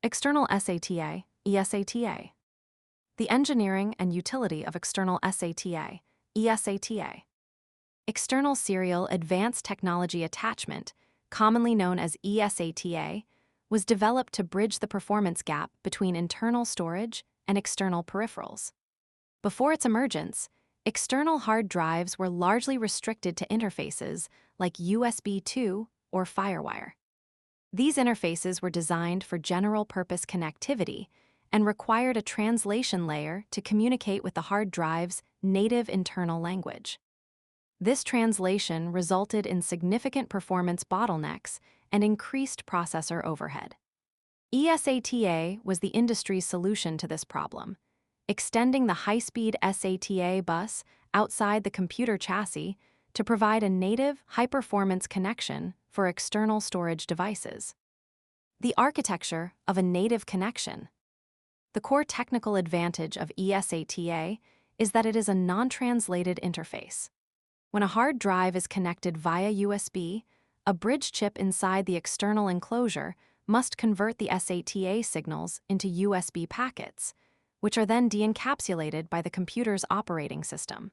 External SATA, eSATA. The engineering and utility of external SATA, eSATA. External Serial Advanced Technology Attachment, commonly known as eSATA, was developed to bridge the performance gap between internal storage and external peripherals. Before its emergence, external hard drives were largely restricted to interfaces like USB 2 or FireWire. These interfaces were designed for general-purpose connectivity and required a translation layer to communicate with the hard drive's native internal language. This translation resulted in significant performance bottlenecks and increased processor overhead. eSATA was the industry's solution to this problem, extending the high-speed SATA bus outside the computer chassis to provide a native, high-performance connection for external storage devices. The architecture of a native connection. The core technical advantage of eSATA is that it is a non-translated interface. When a hard drive is connected via USB, a bridge chip inside the external enclosure must convert the SATA signals into USB packets, which are then de-encapsulated by the computer's operating system.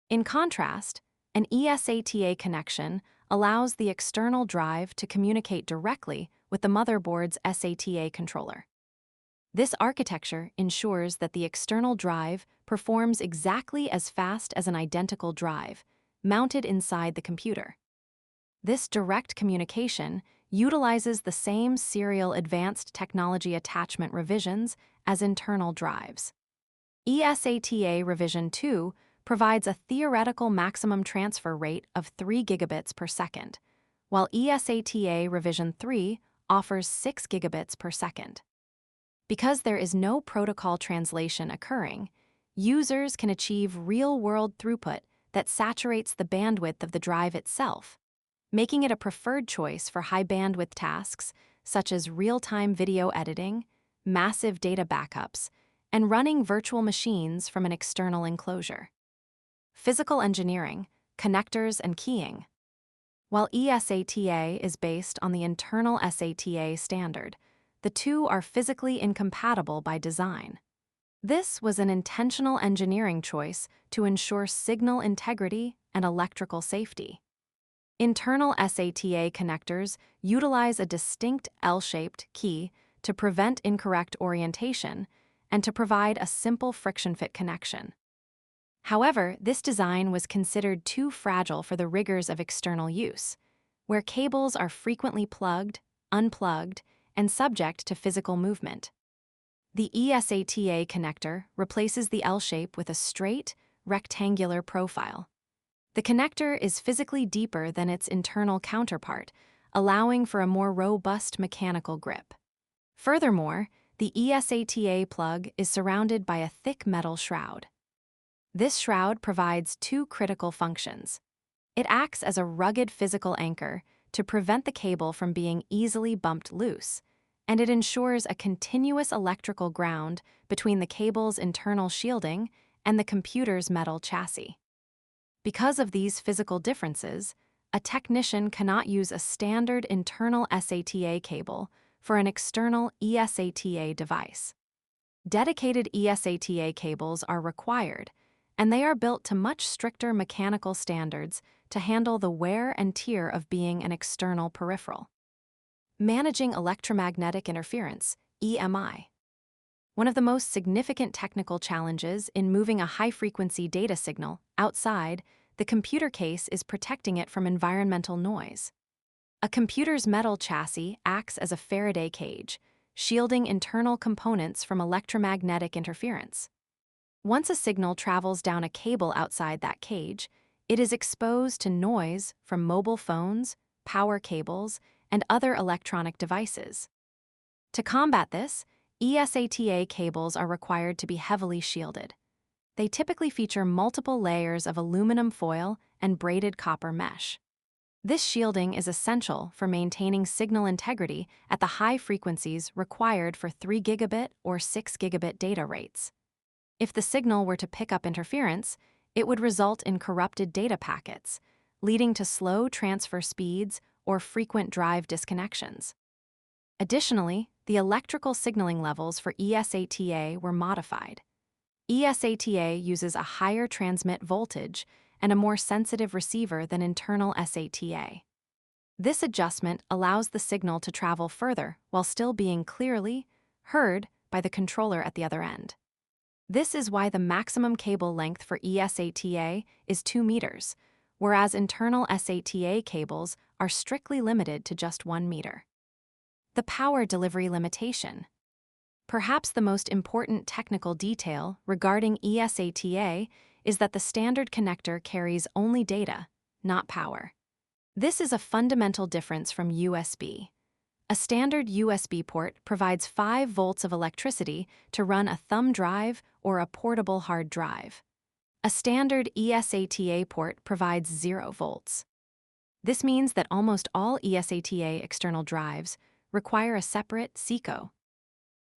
In contrast, an eSATA connection allows the external drive to communicate directly with the motherboard's SATA controller. This architecture ensures that the external drive performs exactly as fast as an identical drive, mounted inside the computer. This direct communication utilizes the same serial advanced technology attachment revisions as internal drives. eSATA Revision 2 provides a theoretical maximum transfer rate of 3 gigabits per second, while eSATA Revision 3 offers 6 gigabits per second. Because there is no protocol translation occurring, users can achieve real-world throughput that saturates the bandwidth of the drive itself, making it a preferred choice for high-bandwidth tasks such as real-time video editing, massive data backups, and running virtual machines from an external enclosure. Physical engineering, connectors, and keying. While eSATA is based on the internal SATA standard, the two are physically incompatible by design. This was an intentional engineering choice to ensure signal integrity and electrical safety. Internal SATA connectors utilize a distinct L-shaped key to prevent incorrect orientation and to provide a simple friction-fit connection. However, this design was considered too fragile for the rigors of external use, where cables are frequently plugged, unplugged, and subject to physical movement. The eSATA connector replaces the L-shape with a straight, rectangular profile. The connector is physically deeper than its internal counterpart, allowing for a more robust mechanical grip. Furthermore, the eSATA plug is surrounded by a thick metal shroud. This shroud provides two critical functions. It acts as a rugged physical anchor to prevent the cable from being easily bumped loose, and it ensures a continuous electrical ground between the cable's internal shielding and the computer's metal chassis. Because of these physical differences, a technician cannot use a standard internal SATA cable for an external eSATA device. Dedicated eSATA cables are required, and they are built to much stricter mechanical standards to handle the wear and tear of being an external peripheral. Managing electromagnetic interference, EMI. One of the most significant technical challenges in moving a high-frequency data signal outside the computer case is protecting it from environmental noise. A computer's metal chassis acts as a Faraday cage, shielding internal components from electromagnetic interference. Once a signal travels down a cable outside that cage, it is exposed to noise from mobile phones, power cables, and other electronic devices. To combat this, eSATA cables are required to be heavily shielded. They typically feature multiple layers of aluminum foil and braided copper mesh. This shielding is essential for maintaining signal integrity at the high frequencies required for 3 gigabit or 6 gigabit data rates. If the signal were to pick up interference, it would result in corrupted data packets, leading to slow transfer speeds or frequent drive disconnections. Additionally, the electrical signaling levels for eSATA were modified. eSATA uses a higher transmit voltage and a more sensitive receiver than internal SATA. This adjustment allows the signal to travel further while still being clearly heard by the controller at the other end. This is why the maximum cable length for eSATA is 2 meters, whereas internal SATA cables are strictly limited to just 1 meter. The power delivery limitation. Perhaps the most important technical detail regarding eSATA is that the standard connector carries only data, not power. This is a fundamental difference from USB. A standard USB port provides 5 volts of electricity to run a thumb drive or a portable hard drive. A standard eSATA port provides 0 volts. This means that almost all eSATA external drives require a separate SECO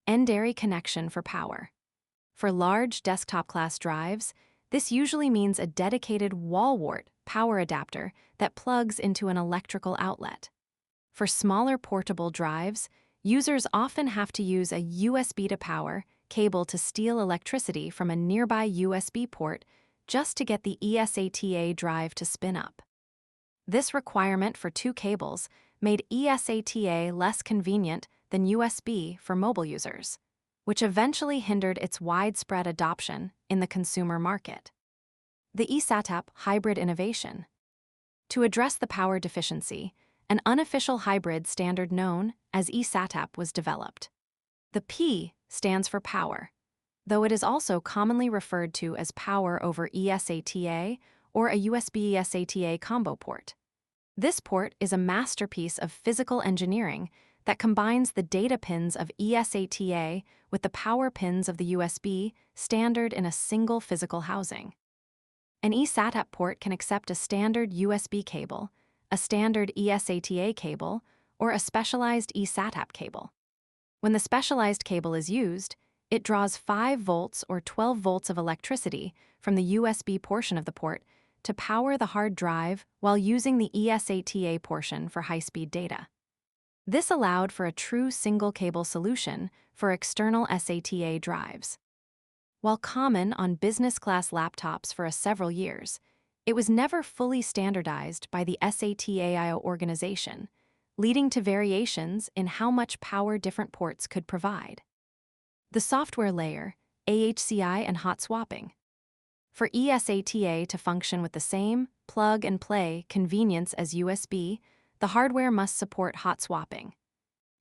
end-area connection for power. For large desktop-class drives, this usually means a dedicated wall-wart power adapter that plugs into an electrical outlet. For smaller portable drives, users often have to use a USB-to-power cable to steal electricity from a nearby USB port just to get the eSATA drive to spin up. This requirement for 2 cables made eSATA less convenient than USB for mobile users, which eventually hindered its widespread adoption in the consumer market. The eSATA hybrid innovation. To address the power deficiency, an unofficial hybrid standard known as eSATA was developed. The P stands for power, though it is also commonly referred to as power over eSATA or a USB eSATA combo port. This port is a masterpiece of physical engineering that combines the data pins of eSATA with the power pins of the USB standard in a single physical housing. An eSATA port can accept a standard USB cable, a standard eSATA cable, or a specialized eSATA cable. When the specialized cable is used, it draws 5 volts or 12 volts of electricity from the USB portion of the port to power the hard drive while using the eSATA portion for high-speed data. This allowed for a true single-cable solution for external SATA drives. While common on business-class laptops for several years, it was never fully standardized by the SATA organization, leading to variations in how much power different ports could provide. The software layer, AHCI and hot swapping. For eSATA to function with the same plug-and-play convenience as USB, the hardware must support hot swapping.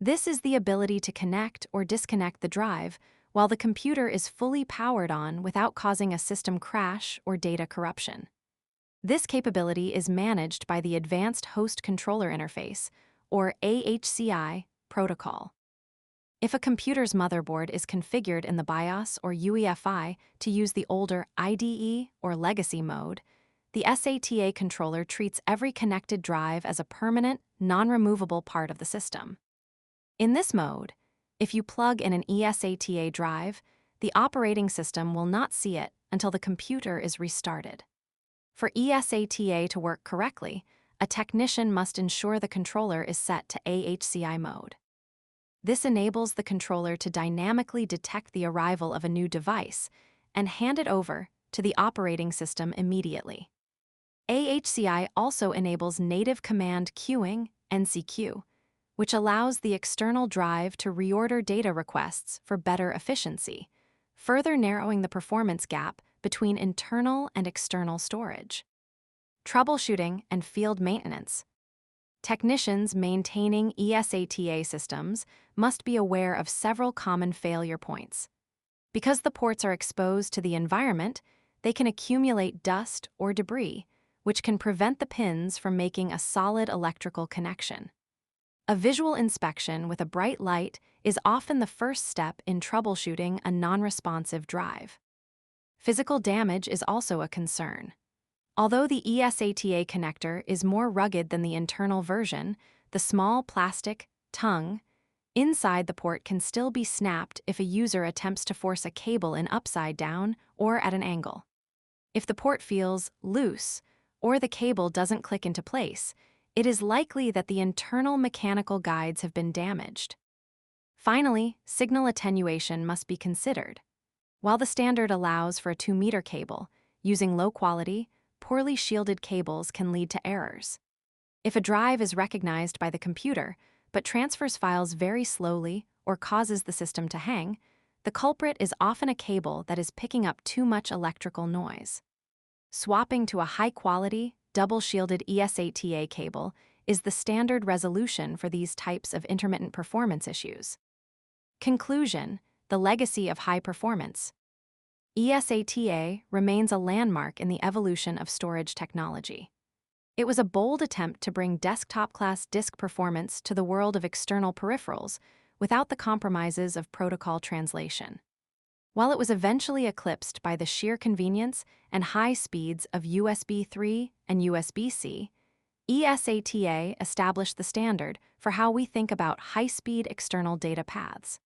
This is the ability to connect or disconnect the drive while the computer is fully powered on without causing a system crash or data corruption. This capability is managed by the Advanced Host Controller Interface, or AHCI, protocol. If a computer's motherboard is configured in the BIOS or UEFI to use the older IDE or legacy mode, the SATA controller treats every connected drive as a permanent, non-removable part of the system. In this mode, if you plug in an eSATA drive, the operating system will not see it until the computer is restarted. For eSATA to work correctly, a technician must ensure the controller is set to AHCI mode. This enables the controller to dynamically detect the arrival of a new device and hand it over to the operating system immediately. AHCI also enables native command queuing, NCQ, which allows the external drive to reorder data requests for better efficiency, further narrowing the performance gap between internal and external storage. Troubleshooting and field maintenance. Technicians maintaining eSATA systems must be aware of several common failure points. Because the ports are exposed to the environment, they can accumulate dust or debris, which can prevent the pins from making a solid electrical connection. A visual inspection with a bright light is often the first step in troubleshooting a non-responsive drive. Physical damage is also a concern. Although the eSATA connector is more rugged than the internal version, the small plastic tongue inside the port can still be snapped if a user attempts to force a cable in upside down or at an angle. If the port feels loose or the cable doesn't click into place, it is likely that the internal mechanical guides have been damaged. Finally, signal attenuation must be considered. While the standard allows for a 2-meter cable, using low-quality, poorly shielded cables can lead to errors. If a drive is recognized by the computer but transfers files very slowly or causes the system to hang, the culprit is often a cable that is picking up too much electrical noise. Swapping to a high-quality, double-shielded eSATA cable is the standard resolution for these types of intermittent performance issues. Conclusion: the legacy of high performance. eSATA remains a landmark in the evolution of storage technology. It was a bold attempt to bring desktop-class disk performance to the world of external peripherals without the compromises of protocol translation. While it was eventually eclipsed by the sheer convenience and high speeds of USB 3 and USB-C, eSATA established the standard for how we think about high-speed external data paths.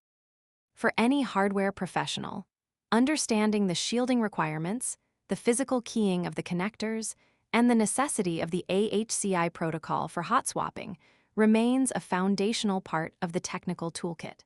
For any hardware professional, understanding the shielding requirements, the physical keying of the connectors, and the necessity of the AHCI protocol for hot swapping remains a foundational part of the technical toolkit.